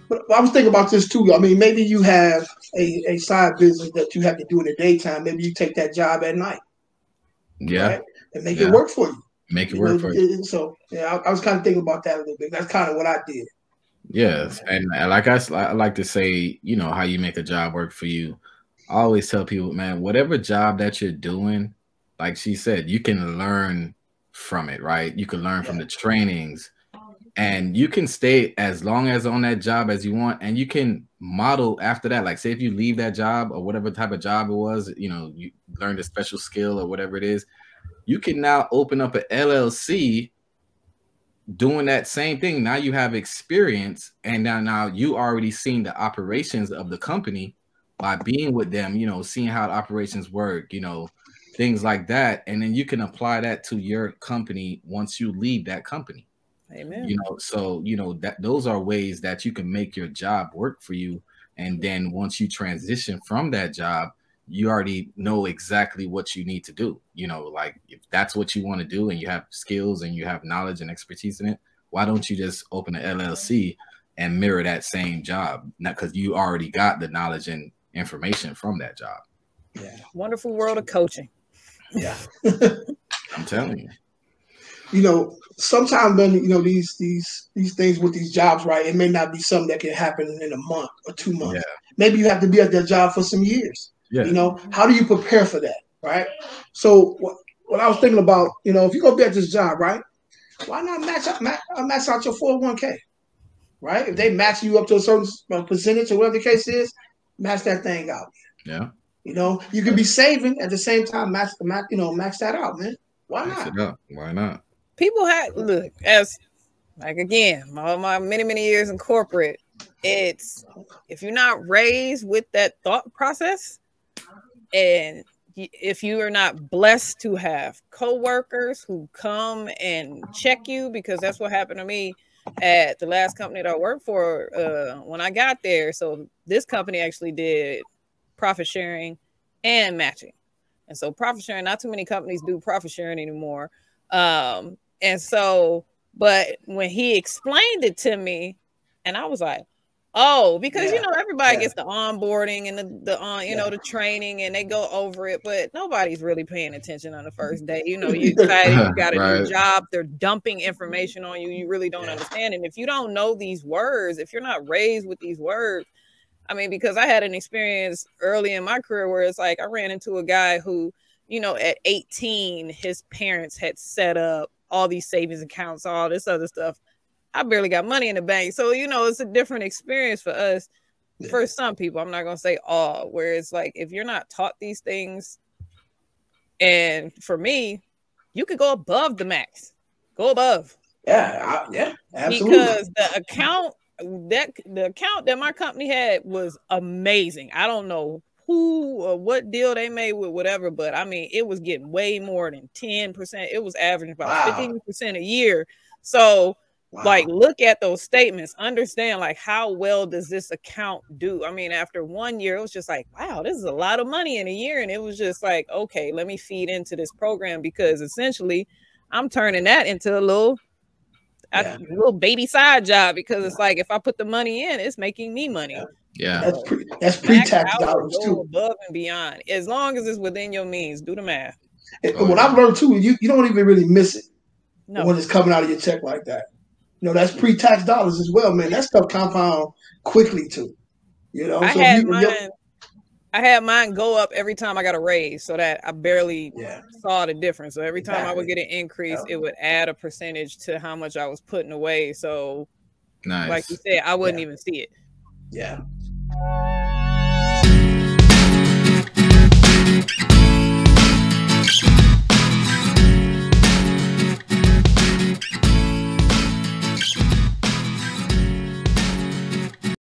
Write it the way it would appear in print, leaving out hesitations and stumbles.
But I was thinking about this too. I mean, maybe you have a side business that you have to do in the daytime. Maybe you take that job at night. Yeah. Right? And make it work for you. Make it work for you. So yeah, I was kind of thinking about that a little bit. That's kind of what I did. Yes, and like I like to say, you know, how you make a job work for you. I always tell people, man, whatever job that you're doing, like she said, you can learn from it, right? You can learn from the trainings, and you can stay as long as on that job as you want, and you can model after that. Like, say if you leave that job or whatever type of job it was, you know, you learned a special skill or whatever it is, you can now open up an LLC doing that same thing. Now you have experience, and now you already seen the operations of the company by being with them, you know, seeing how the operations work, you know, things like that. And then you can apply that to your company once you leave that company. Amen. You know, so, you know, that those are ways that you can make your job work for you. And then once you transition from that job, you already know exactly what you need to do. You know, like if that's what you want to do and you have skills and you have knowledge and expertise in it, why don't you just open an LLC and mirror that same job? Not because you already got the knowledge and information from that job. Yeah. Wonderful world of coaching. Yeah. I'm telling you. You know, sometimes when, you know, these things with these jobs, right, it may not be something that can happen in a month or 2 months. Yeah. Maybe you have to be at that job for some years. Yeah. You know, how do you prepare for that, right? So what I was thinking about, you know, if you're going to be at this job, right, why not max out your 401k, right? If they max you up to a certain percentage or whatever the case is, max that thing out. Yeah. You know, you can be saving at the same time, max that out, man. Why not? Why not? People have, look, as like, again, all my many years in corporate, it's, if you're not raised with that thought process, and if you are not blessed to have coworkers who come and check you, because that's what happened to me at the last company that I worked for when I got there. So this company actually did profit sharing and matching. And so profit sharing, not too many companies do profit sharing anymore. And so, but when he explained it to me, and I was like, oh, because you know, everybody gets the onboarding and the training, and they go over it, but nobody's really paying attention on the first day. You know, you excited, you got a new job, they're dumping information on you, you really don't understand. And if you don't know these words, if you're not raised with these words, I mean, because I had an experience early in my career where it's like I ran into a guy who, you know, at 18, his parents had set up all these savings accounts, all this other stuff. I barely got money in the bank. So, you know, it's a different experience for us. For some people, I'm not going to say all, where it's like, if you're not taught these things, and for me, you could go above the max. Go above. Yeah, absolutely. Because the account that my company had was amazing. I don't know who or what deal they made with whatever, but I mean, it was getting way more than 10%. It was averaging about 15% a year. So, like, look at those statements, understand, like, how well does this account do? I mean, after 1 year, it was just like, wow, this is a lot of money in a year. And it was just like, okay, let me feed into this program, because essentially I'm turning that into a little baby side job, because it's like, if I put the money in, it's making me money. Yeah. That's pre-tax dollars too. Above and beyond. As long as it's within your means, do the math. And what I've learned too, you don't even really miss it when it's coming out of your check like that. You know, that's pre-tax dollars as well, man. That stuff compound quickly too. You know, I had mine go up every time I got a raise, so that I barely saw the difference. So every time I would get an increase, it would add a percentage to how much I was putting away. So, like you said, I wouldn't even see it. Yeah.